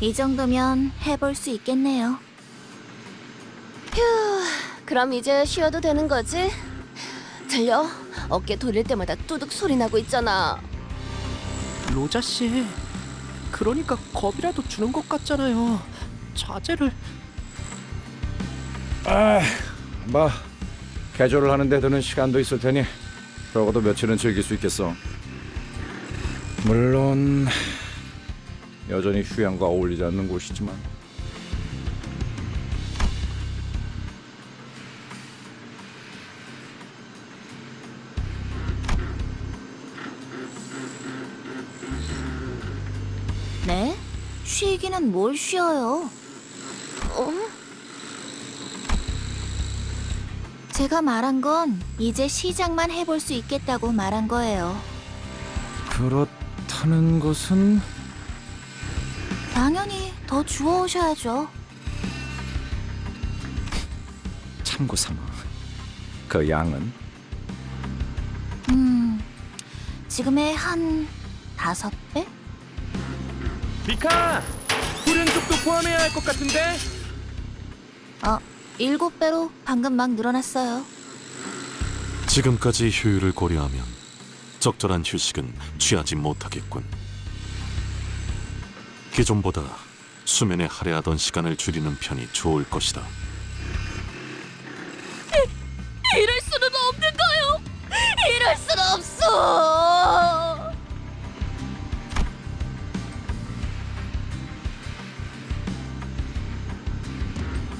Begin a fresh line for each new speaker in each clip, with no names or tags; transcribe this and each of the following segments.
이 정도면 해볼 수 있겠네요.
그럼 이제 쉬어도 되는 거지? 들려? 어깨 돌릴 때마다 뚜둑 소리 나고 있잖아.
로자 씨, 그러니까 겁이라도 주는 것 같잖아요. 자제를.
뭐 개조를 하는데 드는 시간도 있을 테니 적어도 며칠은 즐길 수 있겠어. 물론 여전히 휴양과 어울리지 않는 곳이지만.
네? 쉬기는 뭘 쉬어요? 제가 말한 건 이제 시작만 해볼 수 있겠다고 말한 거예요.
그렇다는 것은
당연히 더 주워오셔야죠.
참고 삼아. 그 양은
지금의 한 5배?
미카, 훈련속도 포함해야 할 것 같은데?
7배로 방금 막 늘어났어요.
지금까지 효율을 고려하면 적절한 휴식은 취하지 못하겠군. 기존보다 수면에 할애하던 시간을 줄이는 편이 좋을 것이다.
이럴 수는 없는 거요. 이럴 수는 없어.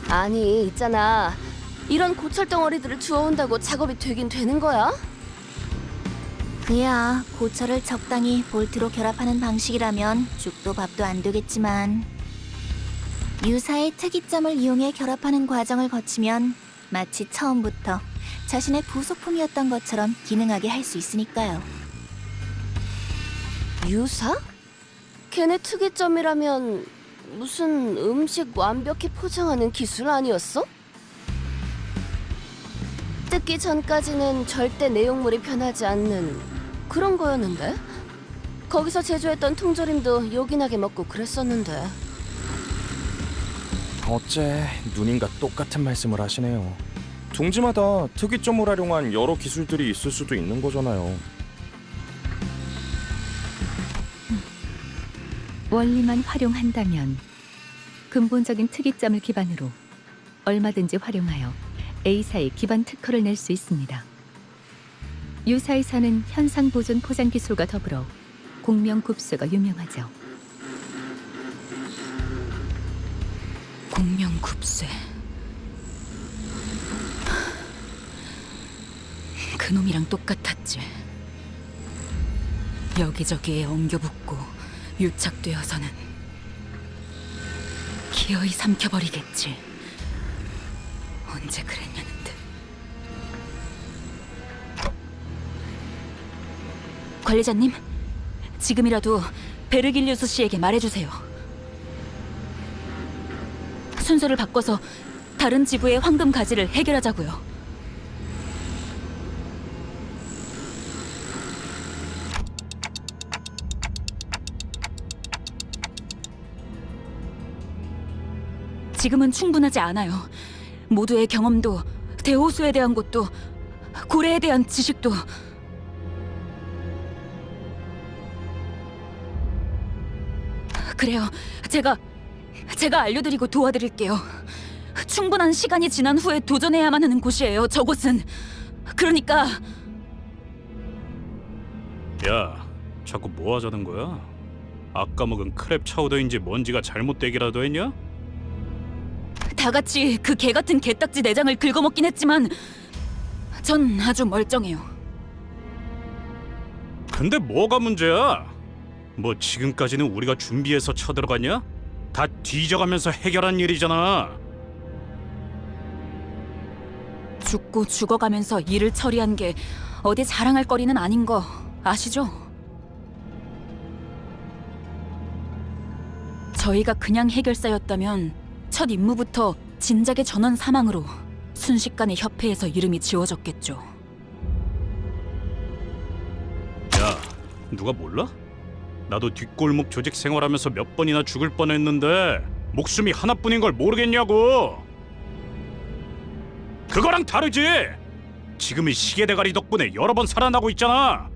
아니, 있잖아. 이런 고철 덩어리들을 주워온다고 작업이 되긴 되는 거야?
그야 고철을 적당히 볼트로 결합하는 방식이라면 죽도 밥도 안 되겠지만 유사의 특이점을 이용해 결합하는 과정을 거치면 마치 처음부터 자신의 부속품이었던 것처럼 기능하게 할 수 있으니까요.
유사? 걔네 특이점이라면 무슨 음식 완벽히 포장하는 기술 아니었어? 뜯기 전까지는 절대 내용물이 변하지 않는 그런 거였는데? 거기서 제조했던 통조림도 요긴하게 먹고 그랬었는데.
어째 누님과 똑같은 말씀을 하시네요. 둥지마다 특이점을 활용한 여러 기술들이 있을 수도 있는 거잖아요.
원리만 활용한다면 근본적인 특이점을 기반으로 얼마든지 활용하여 A사의 기반 특허를 낼 수 있습니다. 유사에서는 현상 보존 포장 기술과 더불어 공명급수가 유명하죠.
공명급쇠. 그놈이랑 똑같았지. 여기저기에 엉겨붙고 유착되어서는 기어이 삼켜버리겠지. 언제 그랬냐는 듯. 관리자님, 지금이라도 베르길리우스 씨에게 말해주세요. 순서를 바꿔서 다른 지부의 황금 가지를 해결하자고요. 지금은 충분하지 않아요. 모두의 경험도, 대호수에 대한 것도, 고래에 대한 지식도. 그래요. 제가 알려드리고 도와드릴게요. 충분한 시간이 지난 후에 도전해야만 하는 곳이에요, 저곳은. 그러니까...
야, 자꾸 뭐 하자는 거야? 아까 먹은 크랩 차우더인지 뭔지가 잘못되기라도 했냐?
다 같이 그 개 같은 개딱지 내장을 긁어먹긴 했지만 전 아주 멀쩡해요.
근데 뭐가 문제야? 뭐 지금까지는 우리가 준비해서 쳐들어갔냐? 다 뒤져가면서 해결한 일이잖아.
죽고 죽어가면서 일을 처리한 게 어디 자랑할 거리는 아닌 거 아시죠? 저희가 그냥 해결사였다면 첫 임무부터 진작의 전원 사망으로 순식간에 협회에서 이름이 지워졌겠죠.
야, 누가 몰라? 나도 뒷골목 조직 생활하면서 몇 번이나 죽을 뻔했는데 목숨이 하나뿐인 걸 모르겠냐고. 그거랑 다르지. 지금의 시계 대가리 덕분에 여러 번 살아나고 있잖아.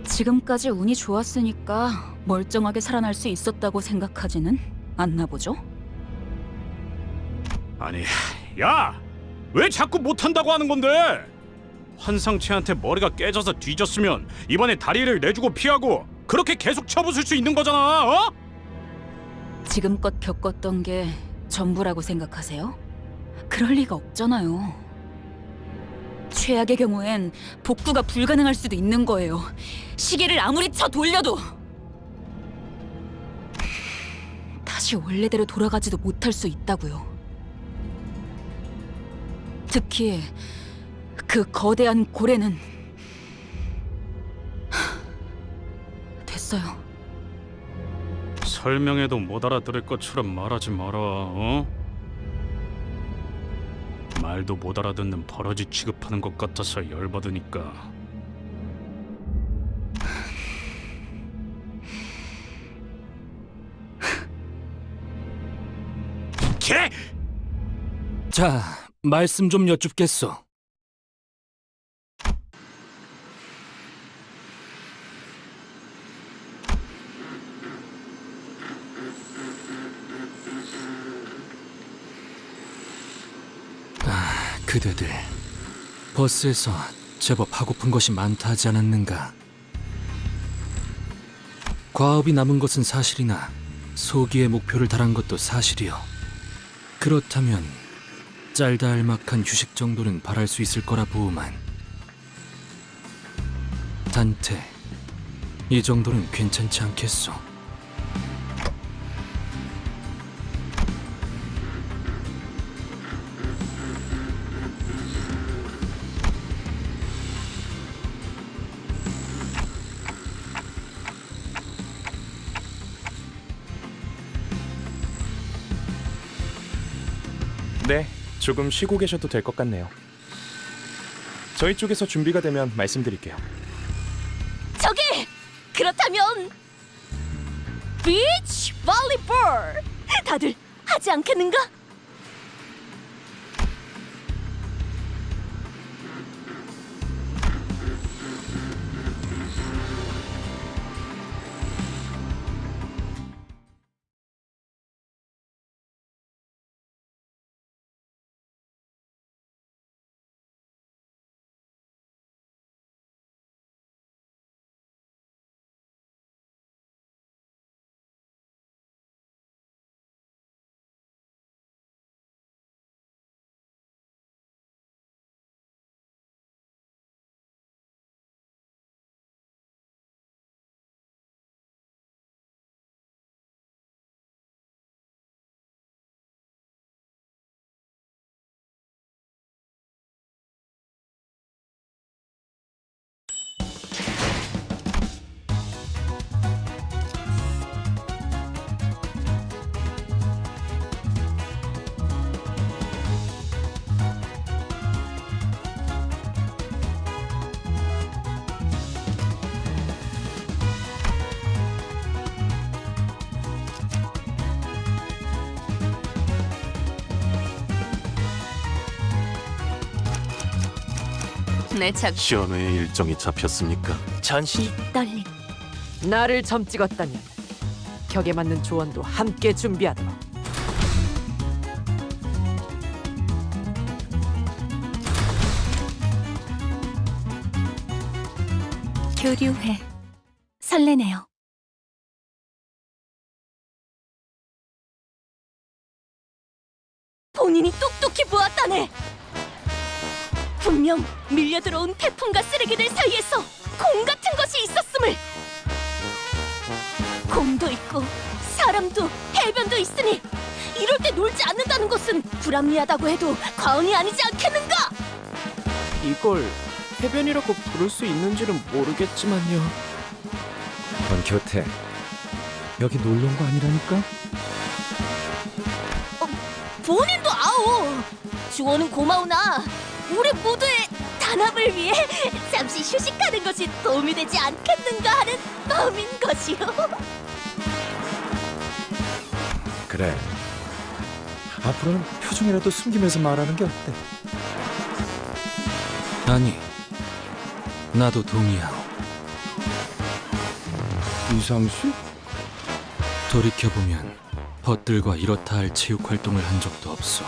지금까지 운이 좋았으니까 멀쩡하게 살아날 수 있었다고 생각하지는 않나 보죠?
아니, 야! 왜 자꾸 못한다고 하는 건데? 환상체한테 머리가 깨져서 뒤졌으면 이번에 다리를 내주고 피하고 그렇게 계속 쳐부술 수 있는 거잖아, 어?
지금껏 겪었던 게 전부라고 생각하세요? 그럴 리가 없잖아요. 최악의 경우엔 복구가 불가능할 수도 있는 거예요. 시계를 아무리 쳐 돌려도 다시 원래대로 돌아가지도 못할 수 있다고요. 특히 그 거대한 고래는 됐어요.
설명해도 못 알아들을 것처럼 말하지 마라, 어? 말도 못 알아듣는 버러지 취급하는 것 같아서 열받으니까. 개!
자, 말씀 좀 여쭙겠소. 그대들 버스에서 제법 하고픈 것이 많다 하지 않았는가? 과업이 남은 것은 사실이나 소기의 목표를 달한 것도 사실이요. 그렇다면 짤다알막한 휴식 정도는 바랄 수 있을 거라 보우만, 단테, 이 정도는 괜찮지 않겠소?
네, 조금 쉬고 계셔도 될 것 같네요. 저희 쪽에서 준비가 되면 말씀드릴게요.
저기! 그렇다면 비치 볼리볼! 다들 하지 않겠는가? 내 참
현우의 일정이 잡혔습니까?
전시
떨림.
나를 점 찍었다면 격에 맞는 조언도 함께 준비하도록.
교류회. 설레네요.
본인이 똑똑히 보았다네. 분명 밀려들어온 태풍과 쓰레기들 사이에서 공 같은 것이 있었음을. 곰도 있고 사람도 해변도 있으니 이럴 때 놀지 않는다는 것은 불합리하다고 해도 과언이 아니지 않겠는가?
이걸 해변이라고 부를 수 있는지는 모르겠지만요.
넌 곁에 여기 놀러 온 거 아니라니까?
본인도 아오. 주어는 고마우나 우리 모두의 단합을 위해 잠시 휴식하는 것이 도움이 되지 않겠는가 하는 마음인 것이요.
그래. 앞으로는 표정이라도 숨기면서 말하는 게 어때?
아니, 나도 동의하오.
이상씨?
돌이켜보면 벗들과 이렇다 할 체육 활동을 한 적도 없어.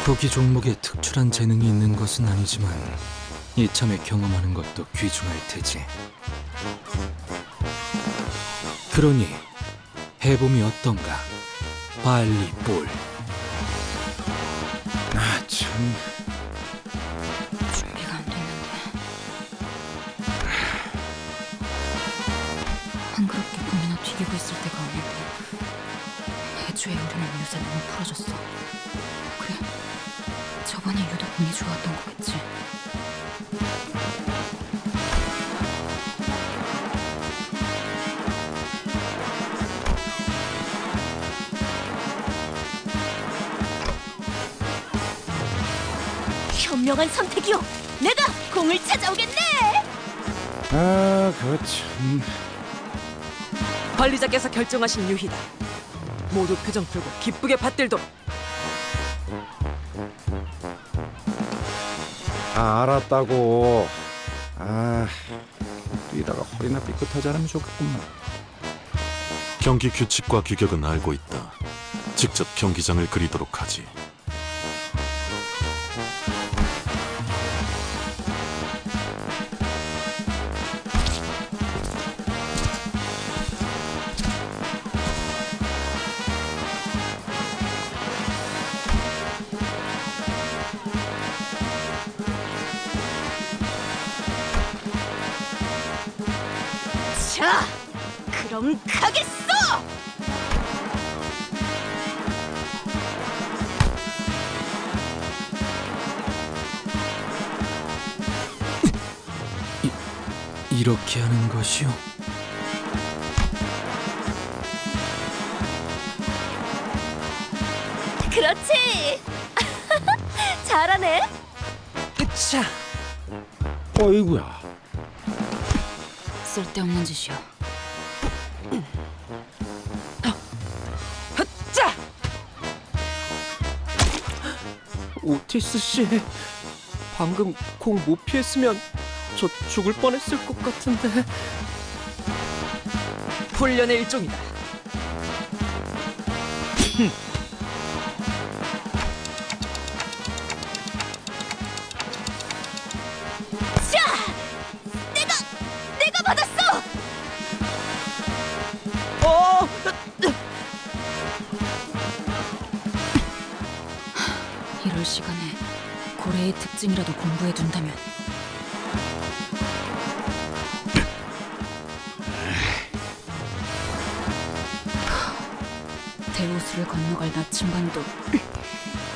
구기 종목에 특출한 재능이 있는 것은 아니지만 이참에 경험하는 것도 귀중할 테지. 그러니 해봄이 어떤가? 발리볼.
아, 참.
준비가 안 됐는데. 한그렇게 봄이나 튀기고 있을 때가 아니고 애초에 우리는 요새 너무 풀어졌어. 그래, 저번에 유독 운이 좋았던 거겠지.
현명한 선택이요. 내가 공을 찾아오겠네.
아, 그거 참.
관리자께서 결정하신 유희다. 모두 표정 풀고 기쁘게 받들도록.
아, 알았다고. 아, 뛰다가 허리나 삐끗하지 않으면 좋겠구만.
경기 규칙과 규격은 알고 있다. 직접 경기장을 그리도록 하지.
자, 그럼 가겠어.
이렇게 하는 것이요?
그렇지. 잘하네.
으차.
어이구야.
쓸데없는 짓이야.
으짜. 오티스 씨, 방금 공 못 피했으면 저 죽을 뻔했을 것 같은데. 훈련의 일종이다.
자, 내가 받았어.
어!
이럴 시간에 고래의 특징이라도 공부해 둔다면. 대호수를 건너갈 나침반도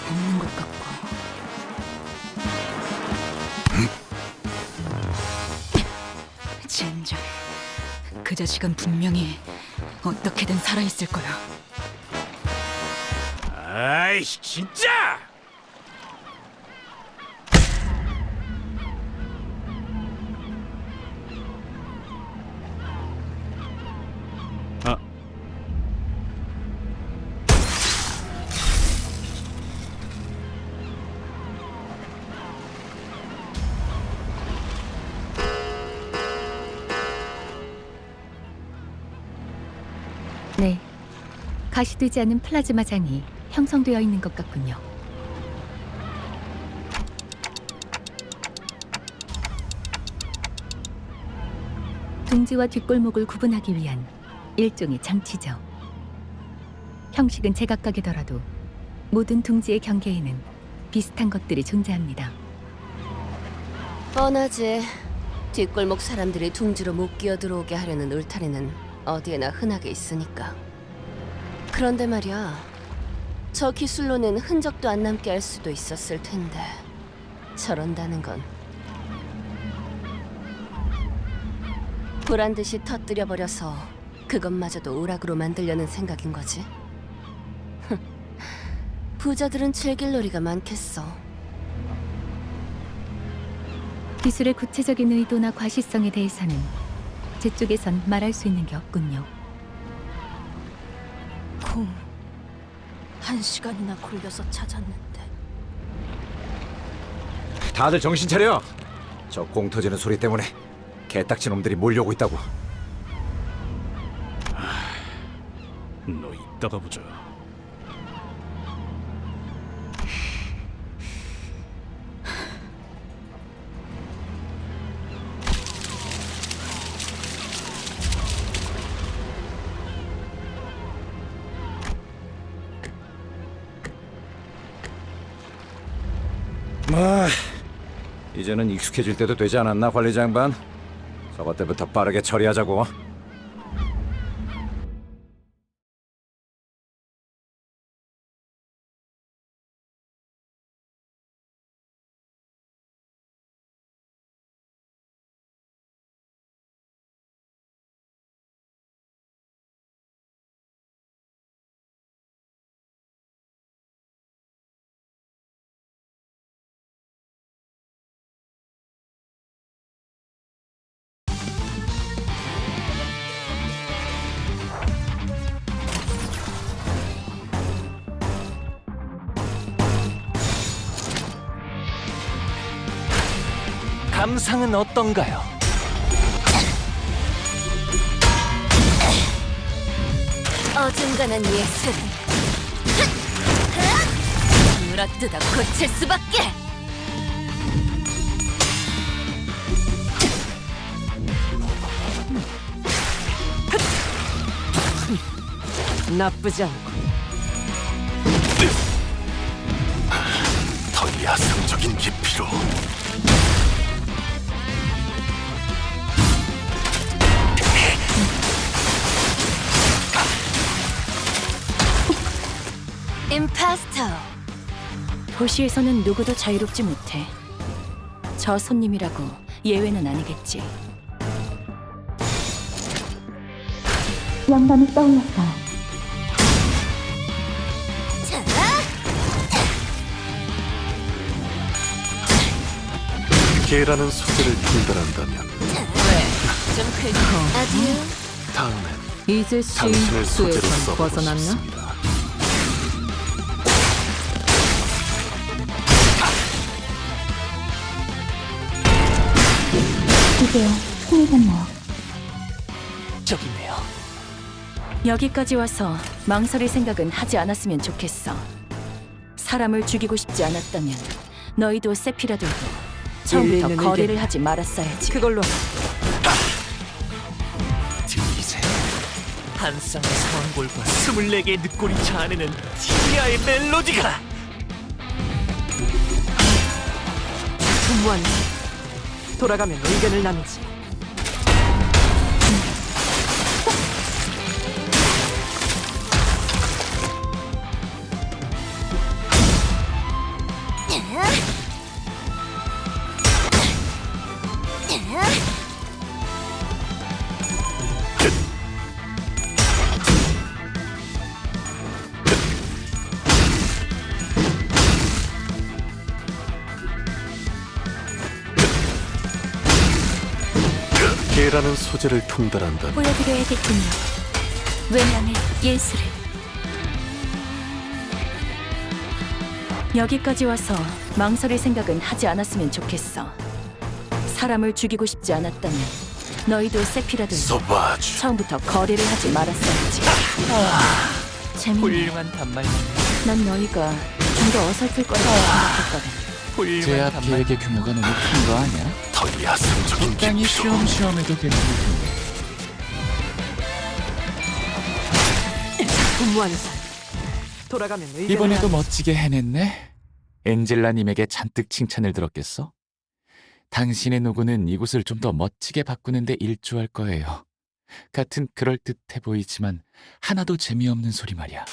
없는 것 같고. 젠장, 그 자식은 분명히 어떻게든 살아있을 거야.
아이씨, 진짜! 아,
네, 가시되지 않은 플라즈마장이 형성되어 있는 것 같군요. 둥지와 뒷골목을 구분하기 위한 일종의 장치죠. 형식은 제각각이더라도 모든 둥지의 경계에는 비슷한 것들이 존재합니다.
뻔하지. 뒷골목 사람들이 둥지로 못 끼어들어오게 하려는 울타리는 어디에나 흔하게 있으니까. 그런데 말이야, 저 기술로는 흔적도 안 남게 할 수도 있었을 텐데 저런다는 건 보란 듯이 터뜨려 버려서 그것마저도 오락으로 만들려는 생각인 거지. 부자들은 즐길 놀이가 많겠어.
기술의 구체적인 의도나 과시성에 대해서는 제 쪽에선 말할 수 있는 게 없군요.
공 1시간이나 걸려서 찾았는데.
다들 정신 차려. 저 공 터지는 소리 때문에 개딱지 놈들이 몰려오고 있다고.
너 이따가 보자.
뭐 이제는 익숙해질 때도 되지 않았나, 관리자 양반? 저것 때부터 빠르게 처리하자고.
감상은 어떤가요?
어중간한 예술은 물어뜯어 고칠 수밖에.
나쁘지 않고.
더 야성적인 깊이로.
임파스터.
도시에서는 누구도 자유롭지 못해. 저 손님이라고 예외는 아니겠지.
영감이 떠올랐어.
개라는 소재를 분별한다면
좀 긁고. 아듀.
다음엔
이제 씨
당신의 소재로
수에선
써보고
벗어났나?
싶습니다.
이제요, 힘이 됐나요?
저기네요.
여기까지 와서 망설일 생각은 하지 않았으면 좋겠어. 사람을 죽이고 싶지 않았다면 너희도 세피라들도 처음부터 거래를 하지 말았어야지.
그걸로 들리세. 한 쌍의 상골과 24개의 늑골이 자아내는 티리아의 멜로디가. 분무한 돌아가면 의견을 나누지.
개라는 소재를 통달한다면
보여드려야겠군요. 외면의 예술을. 여기까지 와서 망설일 생각은 하지 않았으면 좋겠어. 사람을 죽이고 싶지 않았다면 너희도 세피라들도
소바주.
처음부터 거래를 하지 말았어야지. 재밌네.
훌륭한 단말이네.
난 너희가 좀 더 어설플 거라고 생각했거든.
제압 계획의 규모가 너무 큰 거 아니야?
더 야성적인 깊이로.
시험해도 괜찮을 분무하는 돌아가면 이번에도 멋지게 해냈네. 엔젤라님에게 잔뜩 칭찬을 들었겠어? 당신의 노고는 이곳을 좀 더 멋지게 바꾸는데 일조할 거예요. 같은 그럴듯해 보이지만 하나도 재미없는 소리 말이야.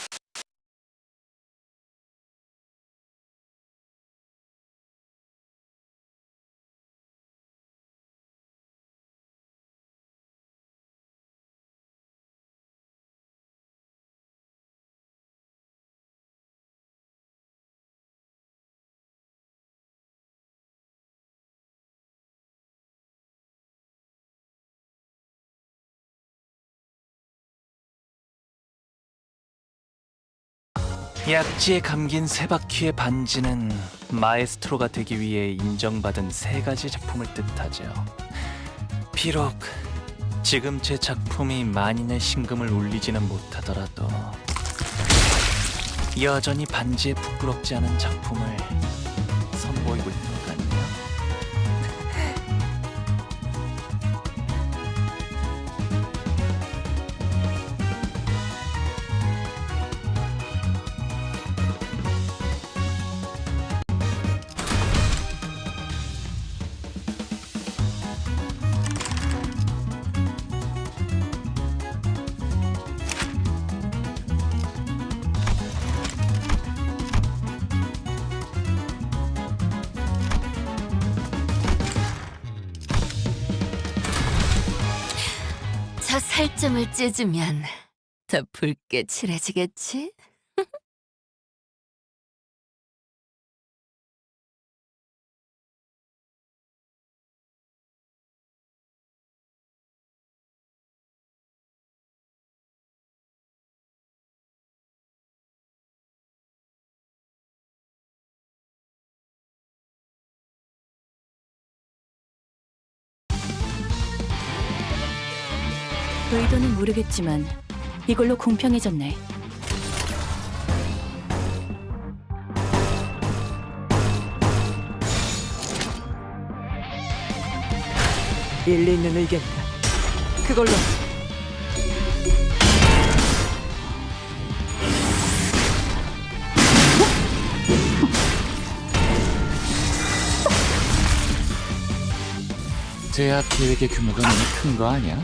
약지에 감긴 세 바퀴의 반지는 마에스트로가 되기 위해 인정받은 세 가지 작품을 뜻하죠. 비록 지금 제 작품이 만인의 심금을 울리지는 못하더라도 여전히 반지에 부끄럽지 않은 작품을 선보이고 있는 것 같네요.
저 살점을 찢으면 더 붉게 칠해지겠지?
의도는 모르겠지만 이걸로 공평해졌네.
일리 있는 의견이다. 그걸로
제압 계획의 규모가 너무 큰 거 아니야?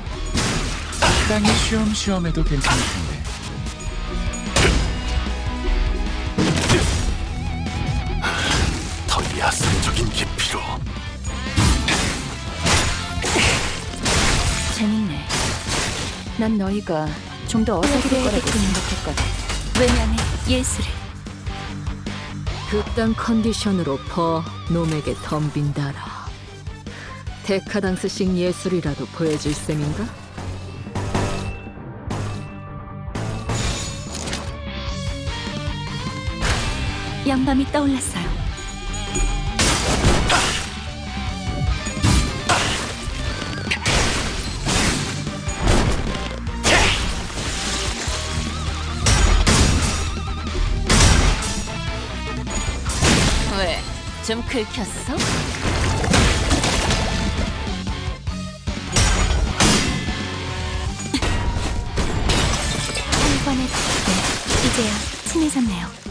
땅이 쉬엄쉬엄해도 괜찮을 텐데.
더 야성적인 깊이로.
재밌네. 난 너희가 좀 더 어설플 거라고 생각했거든.
왜냐하면 예술을.
그딴 컨디션으로 퍼 놈에게 덤빈다라. 데카당스식 예술이라도 보여줄 셈인가?
영감이 떠올랐어요.
왜? 좀 긁혔어?
한관의 덕분에 이제야 친해졌네요.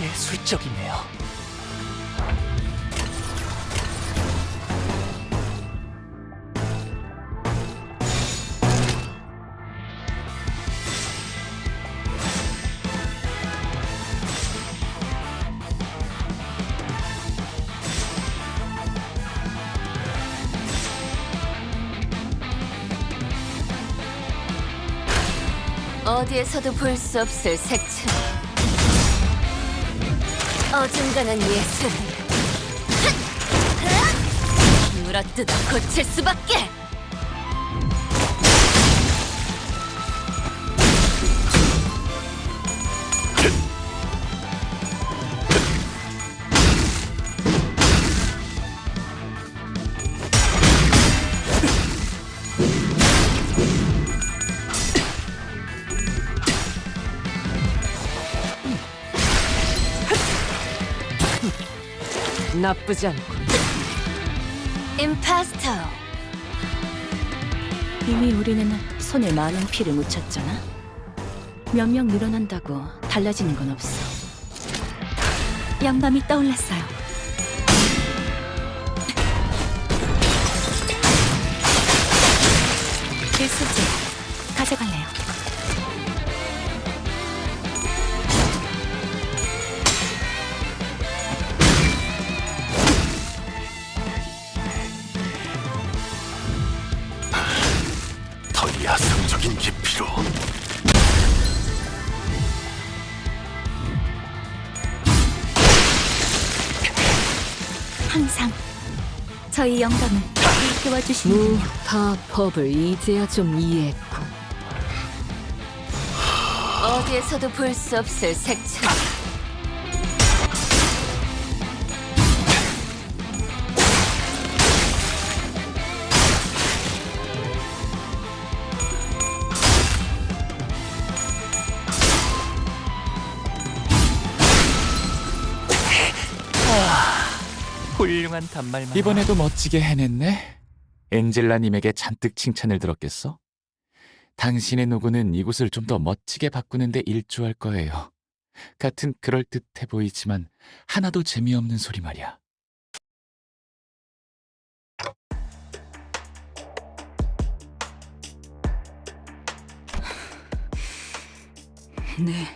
예술적이네요.
어디에서도 볼 수 없을 색채. 어중간한 예술. 물어뜯어 고칠 수밖에. 나쁘지 않고. 임파스터.
이미 우리는 손에 많은 피를 묻혔잖아. 몇 명 늘어난다고 달라지는 건 없어.
영감이 떠올랐어요. 일수지 가져갈래요.
더 야성적인 깊이로.
항상 저희 영감을 일깨워 주시는군요.
무파법을 이제야 좀 이해했고. 어디에서도 볼 수 없을 색채.
훌륭한 단말만.
이번에도 멋지게 해냈네. 엔젤라님에게 잔뜩 칭찬을 들었겠어? 당신의 노고는 이곳을 좀 더 멋지게 바꾸는데 일조할 거예요. 같은 그럴듯해 보이지만 하나도 재미없는 소리 말이야.
네.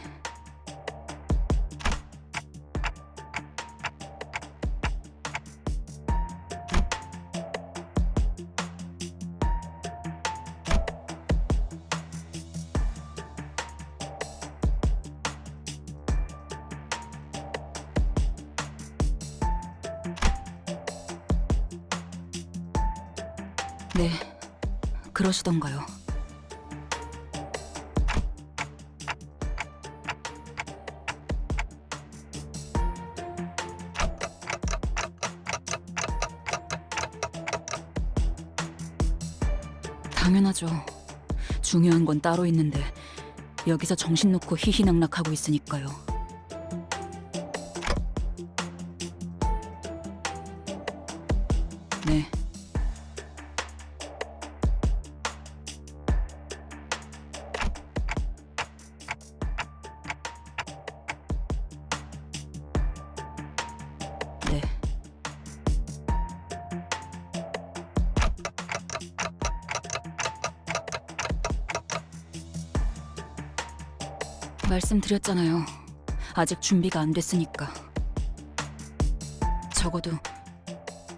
네, 그러시던가요. 당연하죠. 중요한 건 따로 있는데 여기서 정신 놓고 희희낙낙하고 있으니까요. 네. 네. 말씀드렸잖아요. 아직 준비가 안 됐으니까. 적어도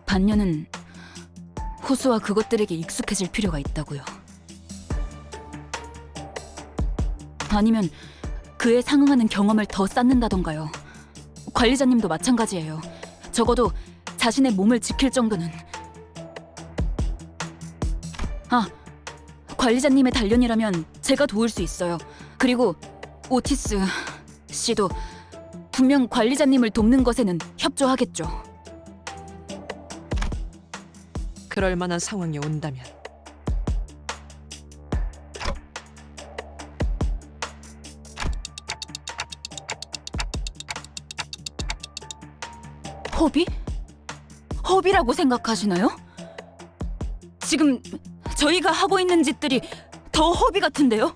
반년은 호수와 그것들에게 익숙해질 필요가 있다고요. 아니면 그에 상응하는 경험을 더 쌓는다던가요. 관리자님도 마찬가지예요. 적어도 자신의 몸을 지킬 정도는. 아, 관리자님의 단련이라면 제가 도울 수 있어요. 그리고 오티스 씨도 분명 관리자님을 돕는 것에는 협조하겠죠.
그럴 만한 상황이 온다면
허비? 허비라고 생각하시나요? 지금 저희가 하고 있는 짓들이 더 허비 같은데요?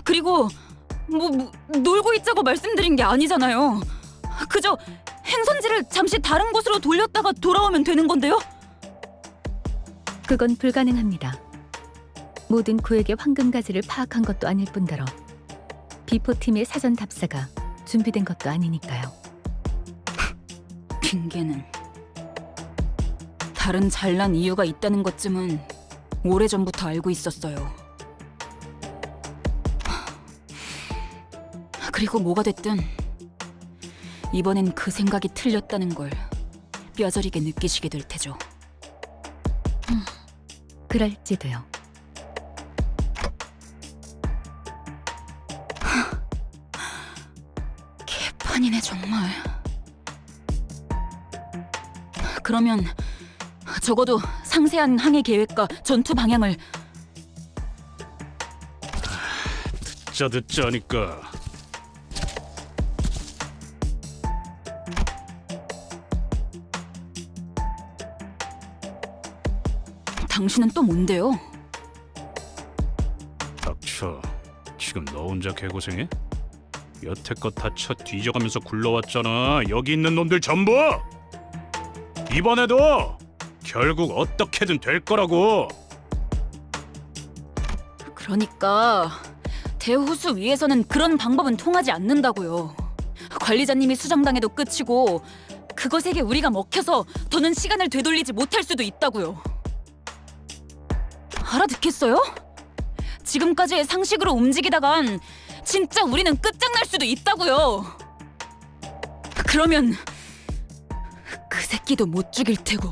그리고 놀고 있자고 말씀드린 게 아니잖아요. 그저 행선지를 잠시 다른 곳으로 돌렸다가 돌아오면 되는 건데요?
그건 불가능합니다. 모든 구획의 황금가지를 파악한 것도 아닐 뿐더러 비포팀의 사전 답사가 준비된 것도 아니니까요.
핑계는 다른 잘난 이유가 있다는 것쯤은 오래전부터 알고 있었어요. 그리고 뭐가 됐든 이번엔 그 생각이 틀렸다는 걸 뼈저리게 느끼시게 될 테죠.
그럴지도요.
개판이네 정말. 그러면 적어도 상세한 항해 계획과 전투 방향을.
듣자 하니까.
당신은 또 뭔데요?
닥쳐. 지금 너 혼자 개고생해? 여태껏 다 쳐 뒤져가면서 굴러왔잖아. 여기 있는 놈들 전부! 이번에도 결국 어떻게든 될 거라고.
그러니까 대호수 위에서는 그런 방법은 통하지 않는다고요. 관리자님이 수정당해도 끝이고 그것에게 우리가 먹혀서 더는 시간을 되돌리지 못할 수도 있다고요. 알아듣겠어요? 지금까지의 상식으로 움직이다간 진짜 우리는 끝장날 수도 있다고요. 그러면 그 새끼도 못 죽일 테고.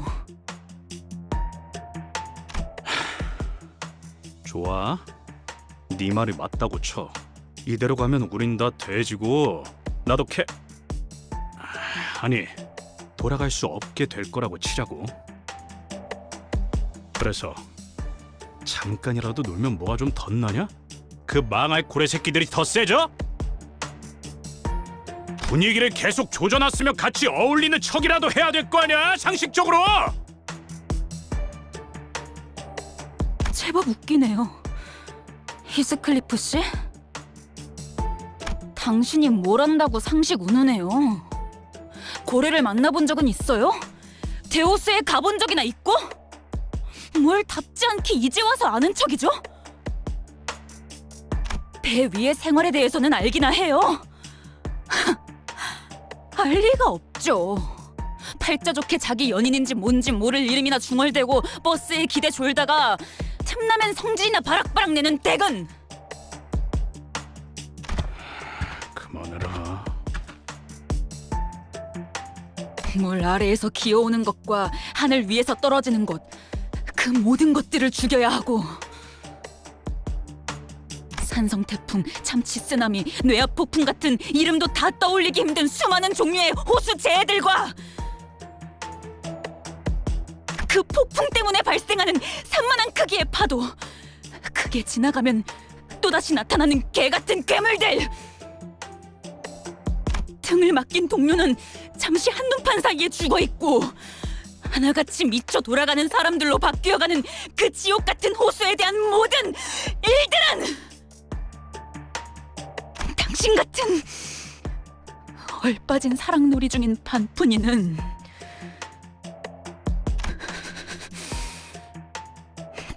좋아. 네 말이 맞다고 쳐. 이대로 가면 우린 다 돼지고 나도 아니 돌아갈 수 없게 될 거라고 치자고. 그래서 잠깐이라도 놀면 뭐가 좀 덧나냐? 그 망할 고래 새끼들이 더 세져? 분위기를 계속 조져놨으면 같이 어울리는 척이라도 해야 될 거 아니야, 상식적으로!
제법 웃기네요. 히스클리프 씨? 당신이 뭘 안다고 상식 운우네요. 고래를 만나본 적은 있어요? 데오스에 가본 적이나 있고? 뭘 답지 않게 이제 와서 아는 척이죠? 배 위의 생활에 대해서는 알기나 해요. 알 리가 없죠. 팔자 좋게 자기 연인인지 뭔지 모를 이름이나 중얼대고 버스에 기대 졸다가 틈나면 성질이나 바락바락 내는 댁은.
그만해라.
물 아래에서 기어오는 것과 하늘 위에서 떨어지는 것, 그 모든 것들을 죽여야 하고, 산성 태풍, 참치 쓰나미, 뇌압 폭풍 같은 이름도 다 떠올리기 힘든 수많은 종류의 호수 재해들과 그 폭풍 때문에 발생하는 산만한 크기의 파도, 크게 지나가면 또다시 나타나는 개 같은 괴물들. 등을 맡긴 동료는 잠시 한눈판 사이에 죽어있고 하나같이 미쳐 돌아가는 사람들로 바뀌어가는 그 지옥 같은 호수에 대한 모든 일들은 당신 같은 얼빠진 사랑놀이 중인 반푼이는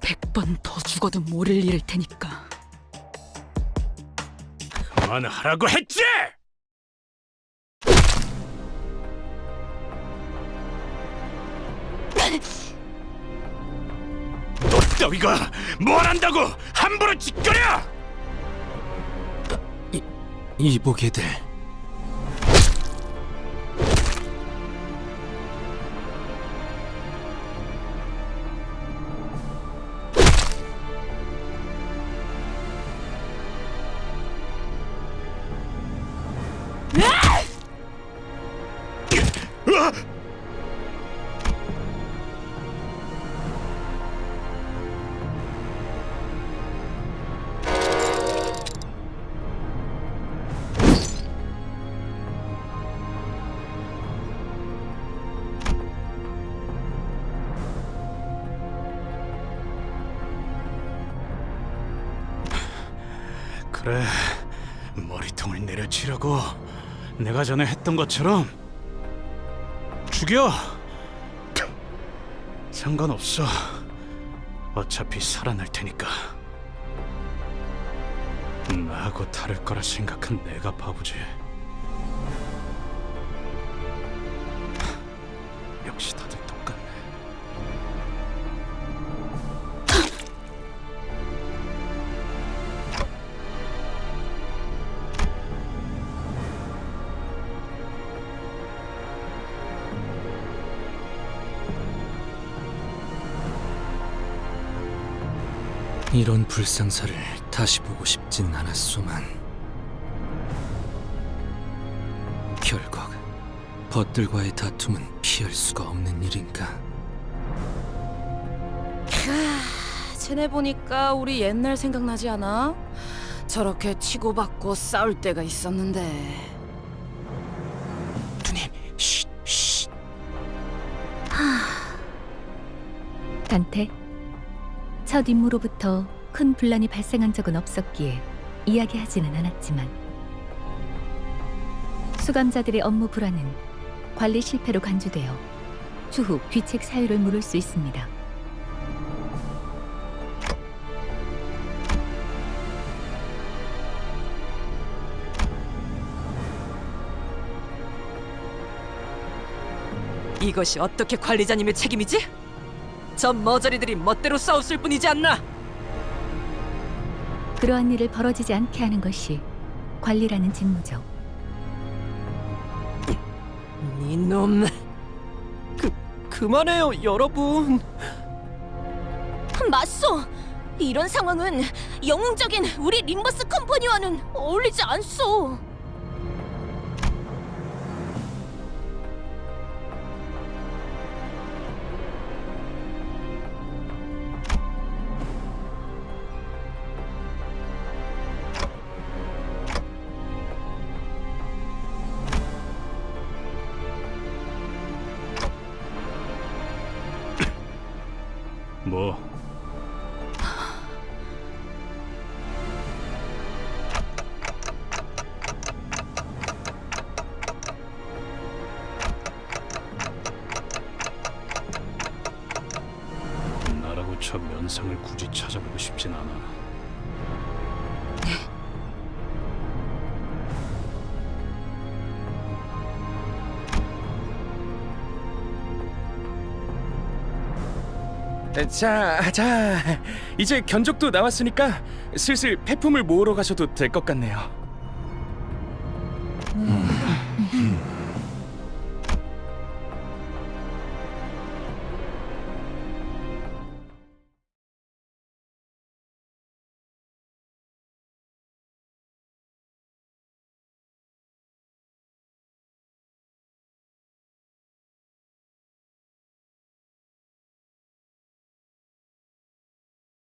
100번 더 죽어도 모를 일일 테니까.
그만하라고 했지! 너 따위가 뭘 안다고 함부로 짓거려!
이보게들.
그래, 머리통을 내려치려고 내가 전에 했던 것처럼 죽여! 상관없어. 어차피 살아날 테니까. 나하고 다를 거라 생각한 내가 바보지. 역시 다들 똑같네.
이런 불상사를 다시 보고 싶진 않았소만 결국 벗들과의 다툼은 피할 수가 없는 일인가.
쟤네 보니까 우리 옛날 생각나지 않아? 저렇게 치고받고 싸울 때가 있었는데.
누님, 쉿.
단테, 첫 임무로부터 큰 분란이 발생한 적은 없었기에 이야기하지는 않았지만 수감자들의 업무 불안은 관리 실패로 간주되어 추후 귀책 사유를 물을 수 있습니다.
이것이 어떻게 관리자님의 책임이지? 저 머저리들이 멋대로 싸웠을 뿐이지 않나?
그러한 일을 벌어지지 않게 하는 것이 관리라는 직무죠.
이놈... 그만해요, 여러분.
맞소! 이런 상황은
영웅적인 우리 림버스 컴퍼니와는 어울리지 않소.
뭐? 나라고 저 면상을 굳이 찾아보고 싶진 않아.
자, 이제 견적도 나왔으니까 슬슬 폐품을 모으러 가셔도 될 것 같네요.